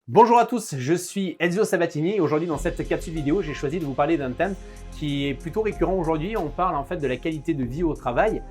Bonjour à tous, je suis Ezio Sabatini et aujourd'hui dans cette capsule vidéo, j'ai choisi de vous parler d'un thème qui est plutôt récurrent aujourd'hui. On parle en fait de la qualité de vie au travail,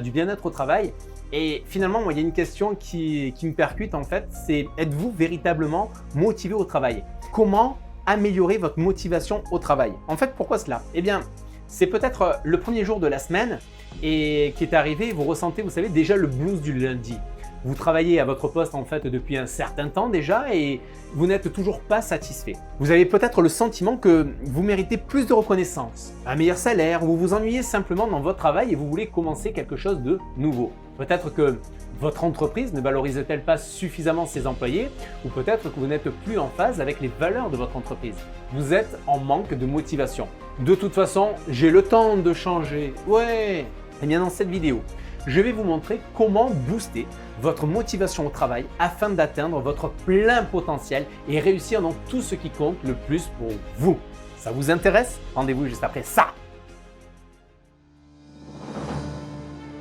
du bien-être au travail. Et finalement, moi, il y a une question qui me percute en fait, c'est êtes-vous véritablement motivé au travail? Comment améliorer votre motivation au travail? En fait, pourquoi cela? Eh bien, c'est peut-être le premier jour de la semaine et qui est arrivé, vous ressentez, vous savez, déjà le blues du lundi. Vous travaillez à votre poste en fait depuis un certain temps déjà et vous n'êtes toujours pas satisfait. Vous avez peut-être le sentiment que vous méritez plus de reconnaissance, un meilleur salaire, ou vous vous ennuyez simplement dans votre travail et vous voulez commencer quelque chose de nouveau. Peut-être que votre entreprise ne valorise-t-elle pas suffisamment ses employés, ou peut-être que vous n'êtes plus en phase avec les valeurs de votre entreprise. Vous êtes en manque de motivation. De toute façon, j'ai le temps de changer. Ouais. Et bien dans cette vidéo, je vais vous montrer comment booster votre motivation au travail afin d'atteindre votre plein potentiel et réussir dans tout ce qui compte le plus pour vous. Ça vous intéresse? Rendez-vous juste après ça.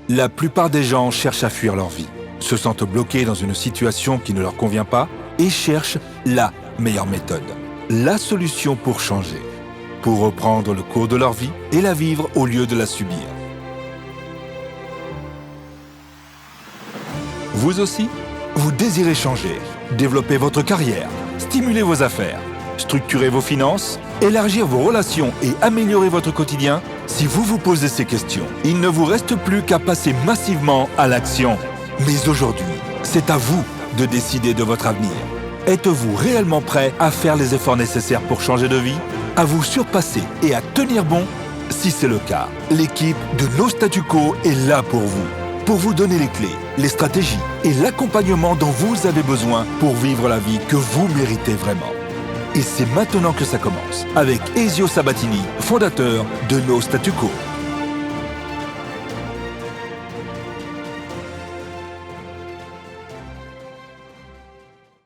La plupart des gens cherchent à fuir leur vie, se sentent bloqués dans une situation qui ne leur convient pas et cherchent la meilleure méthode, la solution pour changer, pour reprendre le cours de leur vie et la vivre au lieu de la subir. Vous aussi, vous désirez changer, développer votre carrière, stimuler vos affaires, structurer vos finances, élargir vos relations et améliorer votre quotidien? Si vous vous posez ces questions, il ne vous reste plus qu'à passer massivement à l'action. Mais aujourd'hui, c'est à vous de décider de votre avenir. Êtes-vous réellement prêt à faire les efforts nécessaires pour changer de vie, à vous surpasser et à tenir bon? Si c'est le cas, l'équipe de No Statu Quo est là pour vous donner les clés, les stratégies et l'accompagnement dont vous avez besoin pour vivre la vie que vous méritez vraiment. Et c'est maintenant que ça commence, avec Ezio Sabatini, fondateur de No Statu Quo.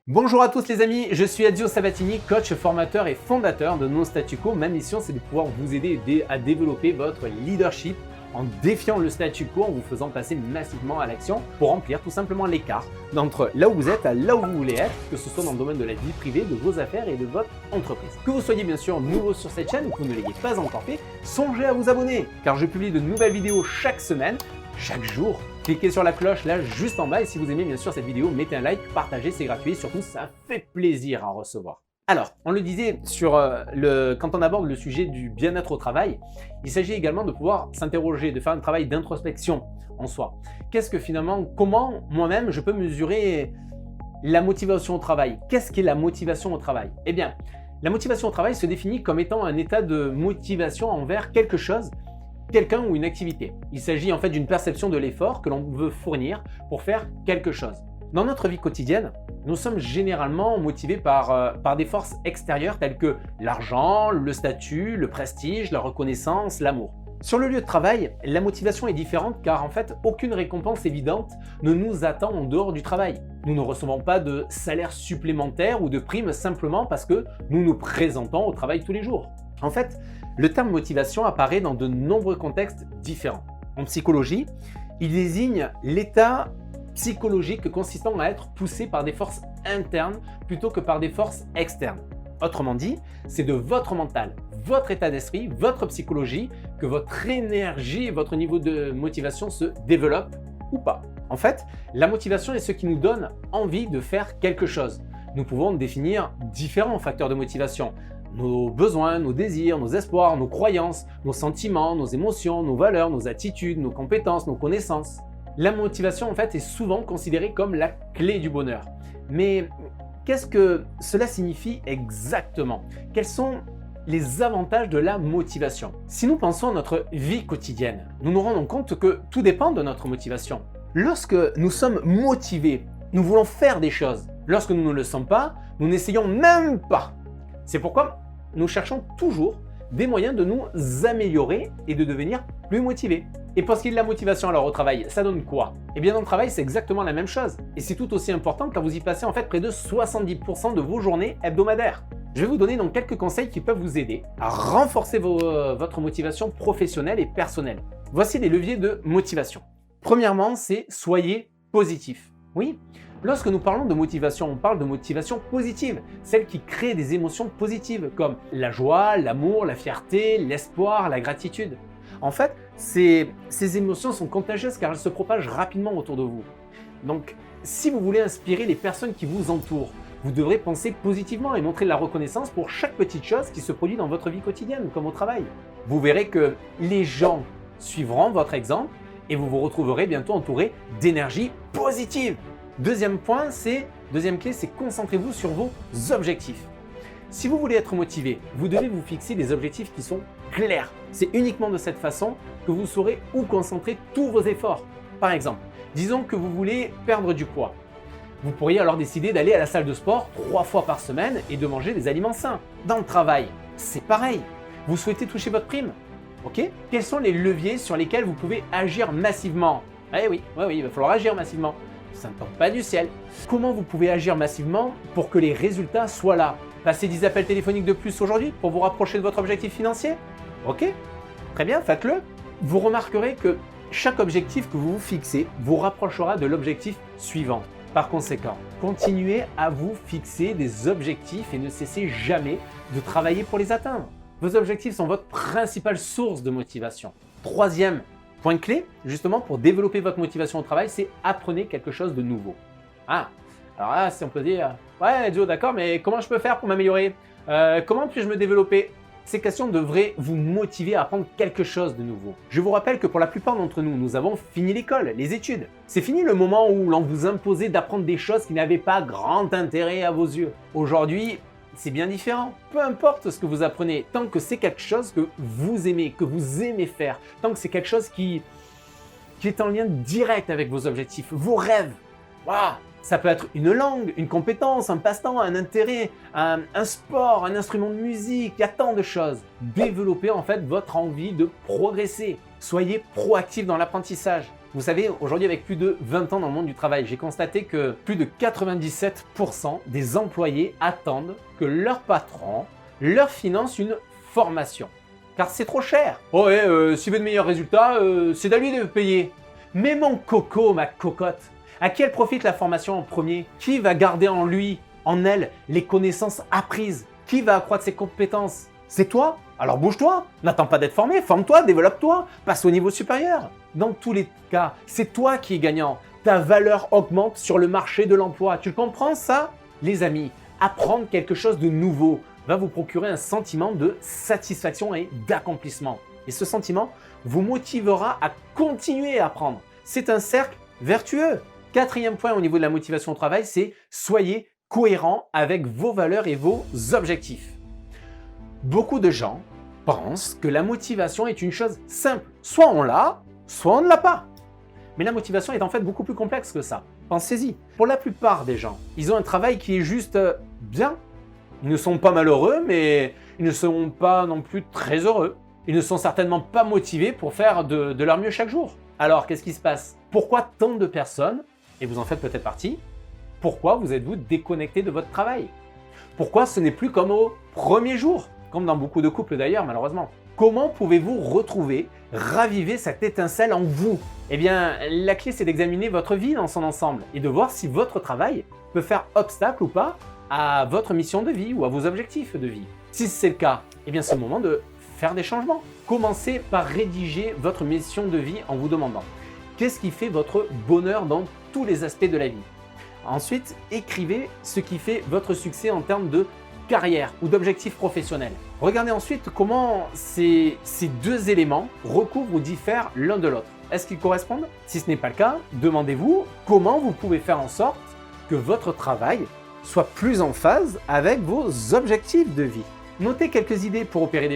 Bonjour à tous les amis, je suis Ezio Sabatini, coach, formateur et fondateur de No Statu Quo. Ma mission, c'est de pouvoir vous aider à développer votre leadership en défiant le statu quo, en vous faisant passer massivement à l'action pour remplir tout simplement l'écart d'entre là où vous êtes à là où vous voulez être, que ce soit dans le domaine de la vie privée, de vos affaires et de votre entreprise. Que vous soyez bien sûr nouveau sur cette chaîne ou que vous ne l'ayez pas encore fait, songez à vous abonner car je publie de nouvelles vidéos chaque semaine, chaque jour. Cliquez sur la cloche là juste en bas et si vous aimez bien sûr cette vidéo, mettez un like, partagez, c'est gratuit et surtout ça fait plaisir à recevoir. Alors, on le disait quand on aborde le sujet du bien-être au travail, il s'agit également de pouvoir s'interroger, de faire un travail d'introspection en soi. Qu'est-ce que finalement, comment moi-même je peux mesurer la motivation au travail? Qu'est-ce qu'est la motivation au travail? Eh bien, la motivation au travail se définit comme étant un état de motivation envers quelque chose, quelqu'un ou une activité. Il s'agit en fait d'une perception de l'effort que l'on veut fournir pour faire quelque chose. Dans notre vie quotidienne, nous sommes généralement motivés par des forces extérieures telles que l'argent, le statut, le prestige, la reconnaissance, l'amour. Sur le lieu de travail, la motivation est différente car en fait, aucune récompense évidente ne nous attend en dehors du travail. Nous ne recevons pas de salaire supplémentaire ou de primes simplement parce que nous nous présentons au travail tous les jours. En fait, le terme motivation apparaît dans de nombreux contextes différents. En psychologie, il désigne l'état psychologique consistant à être poussé par des forces internes plutôt que par des forces externes. Autrement dit, c'est de votre mental, votre état d'esprit, votre psychologie que votre énergie et votre niveau de motivation se développent ou pas. En fait, la motivation est ce qui nous donne envie de faire quelque chose. Nous pouvons définir différents facteurs de motivation. Nos besoins, nos désirs, nos espoirs, nos croyances, nos sentiments, nos émotions, nos valeurs, nos attitudes, nos compétences, nos connaissances. La motivation en fait est souvent considérée comme la clé du bonheur. Mais qu'est-ce que cela signifie exactement? Quels sont les avantages de la motivation? Si nous pensons à notre vie quotidienne, nous nous rendons compte que tout dépend de notre motivation. Lorsque nous sommes motivés, nous voulons faire des choses. Lorsque nous ne le sommes pas, nous n'essayons même pas. C'est pourquoi nous cherchons toujours des moyens de nous améliorer et de devenir plus motivés. Et pour ce qui est de la motivation alors au travail, ça donne quoi? Eh bien dans le travail, c'est exactement la même chose. Et c'est tout aussi important car vous y passez en fait près de 70% de vos journées hebdomadaires. Je vais vous donner donc quelques conseils qui peuvent vous aider à renforcer votre motivation professionnelle et personnelle. Voici les leviers de motivation. Premièrement, c'est soyez positif. Oui, Lorsque nous parlons de motivation, on parle de motivation positive, celle qui crée des émotions positives comme la joie, l'amour, la fierté, l'espoir, la gratitude. En fait, ces émotions sont contagieuses car elles se propagent rapidement autour de vous. Donc, si vous voulez inspirer les personnes qui vous entourent, vous devrez penser positivement et montrer de la reconnaissance pour chaque petite chose qui se produit dans votre vie quotidienne, comme au travail. Vous verrez que les gens suivront votre exemple et vous vous retrouverez bientôt entouré d'énergie positive. Deuxième clé, c'est concentrez-vous sur vos objectifs. Si vous voulez être motivé, vous devez vous fixer des objectifs qui sont clairs. C'est uniquement de cette façon que vous saurez où concentrer tous vos efforts. Par exemple, disons que vous voulez perdre du poids. Vous pourriez alors décider d'aller à la salle de sport 3 fois par semaine et de manger des aliments sains. Dans le travail, c'est pareil. Vous souhaitez toucher votre prime? Ok? Quels sont les leviers sur lesquels vous pouvez agir massivement? Oui, il va falloir agir massivement. Ça ne tombe pas du ciel. Comment vous pouvez agir massivement pour que les résultats soient là? Passez 10 appels téléphoniques de plus aujourd'hui pour vous rapprocher de votre objectif financier? Ok? Très bien, faites-le. Vous remarquerez que chaque objectif que vous vous fixez vous rapprochera de l'objectif suivant. Par conséquent, continuez à vous fixer des objectifs et ne cessez jamais de travailler pour les atteindre. Vos objectifs sont votre principale source de motivation. Troisième point clé, justement, pour développer votre motivation au travail, c'est apprenez quelque chose de nouveau. Alors là, si on peut dire, ouais Joe, d'accord, mais comment je peux faire pour m'améliorer? Comment puis-je me développer? Ces questions devraient vous motiver à apprendre quelque chose de nouveau. Je vous rappelle que pour la plupart d'entre nous, nous avons fini l'école, les études. C'est fini le moment où l'on vous imposait d'apprendre des choses qui n'avaient pas grand intérêt à vos yeux. Aujourd'hui, c'est bien différent. Peu importe ce que vous apprenez, tant que c'est quelque chose que vous aimez faire, tant que c'est quelque chose qui est en lien direct avec vos objectifs, vos rêves. Waouh! Ça peut être une langue, une compétence, un passe-temps, un intérêt, un sport, un instrument de musique, il y a tant de choses. Développez en fait votre envie de progresser. Soyez proactif dans l'apprentissage. Vous savez, aujourd'hui avec plus de 20 ans dans le monde du travail, j'ai constaté que plus de 97% des employés attendent que leur patron leur finance une formation. Car c'est trop cher. Oh ouais, si vous voulez de meilleurs résultats, c'est à lui de payer. Mais mon coco, ma cocotte, à qui elle profite la formation en premier? Qui va garder en lui, en elle, les connaissances apprises? Qui va accroître ses compétences? C'est toi? Alors bouge-toi, n'attends pas d'être formé, forme-toi, développe-toi, passe au niveau supérieur. Dans tous les cas, c'est toi qui es gagnant. Ta valeur augmente sur le marché de l'emploi. Tu le comprends ça? Les amis, apprendre quelque chose de nouveau va vous procurer un sentiment de satisfaction et d'accomplissement. Et ce sentiment vous motivera à continuer à apprendre. C'est un cercle vertueux. Quatrième point au niveau de la motivation au travail, c'est soyez cohérent avec vos valeurs et vos objectifs. Beaucoup de gens pensent que la motivation est une chose simple. Soit on l'a, soit on ne l'a pas. Mais la motivation est en fait beaucoup plus complexe que ça. Pensez-y. Pour la plupart des gens, ils ont un travail qui est juste bien. Ils ne sont pas malheureux, mais ils ne sont pas non plus très heureux. Ils ne sont certainement pas motivés pour faire de leur mieux chaque jour. Alors, qu'est-ce qui se passe? Pourquoi tant de personnes, et vous en faites peut-être partie, pourquoi vous êtes-vous déconnecté de votre travail? Pourquoi ce n'est plus comme au premier jour? Comme dans beaucoup de couples d'ailleurs, malheureusement. Comment pouvez-vous retrouver, raviver cette étincelle en vous? Eh bien, la clé, c'est d'examiner votre vie dans son ensemble et de voir si votre travail peut faire obstacle ou pas à votre mission de vie ou à vos objectifs de vie. Si c'est le cas, eh bien, c'est le moment de faire des changements. Commencez par rédiger votre mission de vie en vous demandant qu'est-ce qui fait votre bonheur dans tous les aspects de la vie. Ensuite, écrivez ce qui fait votre succès en termes de carrière ou d'objectifs professionnels. Regardez ensuite comment ces deux éléments recouvrent ou diffèrent l'un de l'autre. Est-ce qu'ils correspondent? Si ce n'est pas le cas, demandez-vous comment vous pouvez faire en sorte que votre travail soit plus en phase avec vos objectifs de vie. Notez quelques idées pour opérer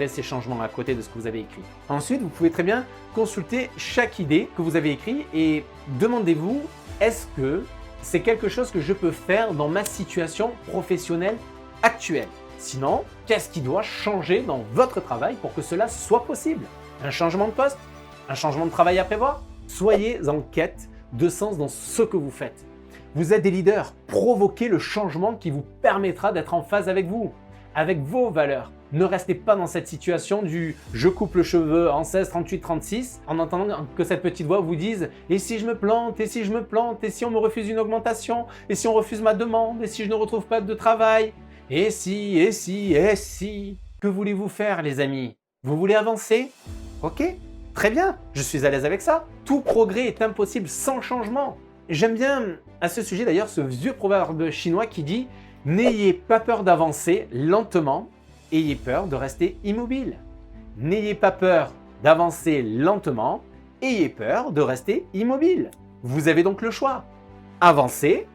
ces changements à côté de ce que vous avez écrit. Ensuite, vous pouvez très bien consulter chaque idée que vous avez écrite et demandez-vous, est-ce que c'est quelque chose que je peux faire dans ma situation professionnelle actuelle? Sinon, qu'est-ce qui doit changer dans votre travail pour que cela soit possible? Un changement de poste? Un changement de travail à prévoir? Soyez en quête de sens dans ce que vous faites. Vous êtes des leaders. Provoquez le changement qui vous permettra d'être en phase avec vous, avec vos valeurs. Ne restez pas dans cette situation du « je coupe le cheveu en 16, 38, 36 » en entendant que cette petite voix vous dise « et si je me plante, et si je me plante, et si on me refuse une augmentation, et si on refuse ma demande, et si je ne retrouve pas de travail, et si, et si, et si ». Que voulez-vous faire les amis? Vous voulez avancer? Ok, très bien, je suis à l'aise avec ça. Tout progrès est impossible sans changement. J'aime bien à ce sujet d'ailleurs ce vieux proverbe chinois qui dit « n'ayez pas peur d'avancer lentement, ayez peur de rester immobile. N'ayez pas peur d'avancer lentement, ayez peur de rester immobile. » Vous avez donc le choix. Avancer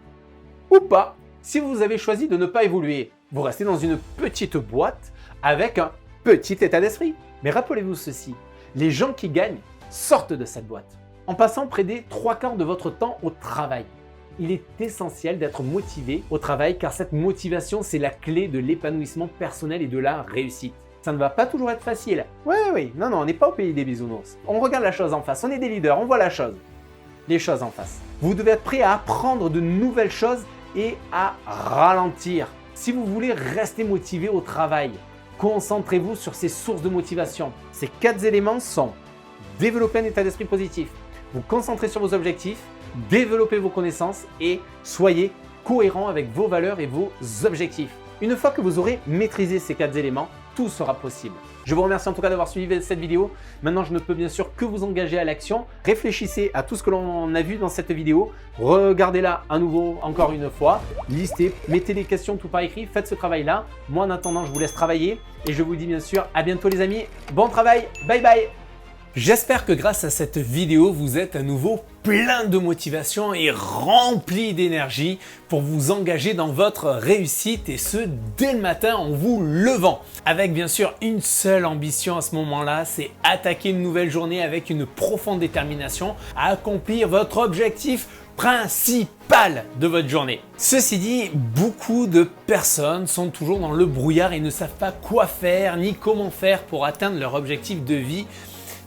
ou pas. Si vous avez choisi de ne pas évoluer, vous restez dans une petite boîte avec un petit état d'esprit. Mais rappelez-vous ceci, les gens qui gagnent sortent de cette boîte en passant près des 3/4 de votre temps au travail. Il est essentiel d'être motivé au travail car cette motivation, c'est la clé de l'épanouissement personnel et de la réussite. Ça ne va pas toujours être facile. Oui, non, on n'est pas au pays des bisounours. On regarde la chose en face, on est des leaders, on voit la chose. Les choses en face. Vous devez être prêt à apprendre de nouvelles choses et à ralentir. Si vous voulez rester motivé au travail, concentrez-vous sur ces sources de motivation. Ces 4 éléments sont développer un état d'esprit positif, vous concentrer sur vos objectifs, développer vos connaissances et soyez cohérent avec vos valeurs et vos objectifs. Une fois que vous aurez maîtrisé ces 4 éléments, tout sera possible. Je vous remercie en tout cas d'avoir suivi cette vidéo. Maintenant, je ne peux bien sûr que vous engager à l'action. Réfléchissez à tout ce que l'on a vu dans cette vidéo. Regardez-la à nouveau encore une fois. Listez, mettez des questions tout par écrit. Faites ce travail-là. Moi, en attendant, je vous laisse travailler. Et je vous dis bien sûr à bientôt les amis. Bon travail. Bye bye. J'espère que grâce à cette vidéo, vous êtes à nouveau plein de motivation et rempli d'énergie pour vous engager dans votre réussite et ce dès le matin en vous levant. Avec bien sûr une seule ambition à ce moment-là, c'est attaquer une nouvelle journée avec une profonde détermination à accomplir votre objectif principal de votre journée. Ceci dit, beaucoup de personnes sont toujours dans le brouillard et ne savent pas quoi faire ni comment faire pour atteindre leur objectif de vie.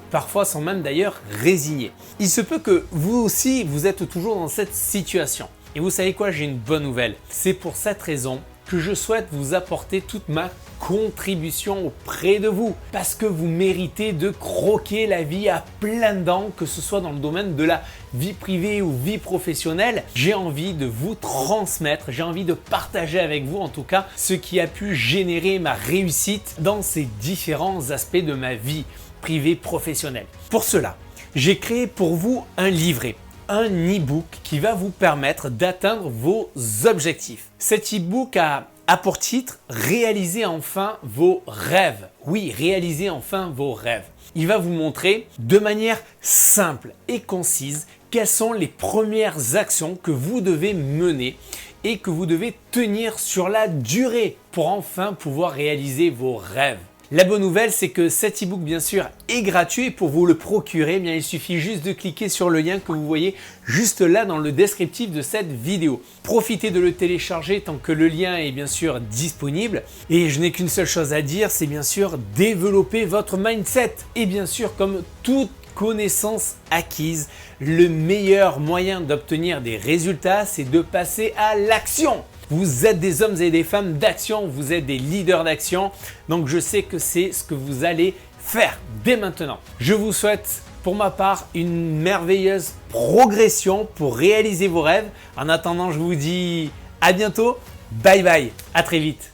Parfois sont même d'ailleurs résignés. Il se peut que vous aussi, vous êtes toujours dans cette situation. Et vous savez quoi, j'ai une bonne nouvelle. C'est pour cette raison que je souhaite vous apporter toute ma contribution auprès de vous. Parce que vous méritez de croquer la vie à pleines dents, que ce soit dans le domaine de la vie privée ou vie professionnelle. J'ai envie de vous transmettre, j'ai envie de partager avec vous en tout cas ce qui a pu générer ma réussite dans ces différents aspects de ma vie privée professionnelle. Pour cela, j'ai créé pour vous un livret, un e-book qui va vous permettre d'atteindre vos objectifs. Cet e-book a pour titre « Réalisez enfin vos rêves ». Oui, réalisez enfin vos rêves. Il va vous montrer de manière simple et concise quelles sont les premières actions que vous devez mener et que vous devez tenir sur la durée pour enfin pouvoir réaliser vos rêves. La bonne nouvelle, c'est que cet e-book, bien sûr, est gratuit et pour vous le procurer, eh bien, il suffit juste de cliquer sur le lien que vous voyez juste là dans le descriptif de cette vidéo. Profitez de le télécharger tant que le lien est bien sûr disponible. Et je n'ai qu'une seule chose à dire, c'est bien sûr développer votre mindset. Et bien sûr, comme toute connaissance acquise, le meilleur moyen d'obtenir des résultats, c'est de passer à l'action. Vous êtes des hommes et des femmes d'action, vous êtes des leaders d'action, donc je sais que c'est ce que vous allez faire dès maintenant. Je vous souhaite pour ma part une merveilleuse progression pour réaliser vos rêves. En attendant, je vous dis à bientôt, bye bye, à très vite.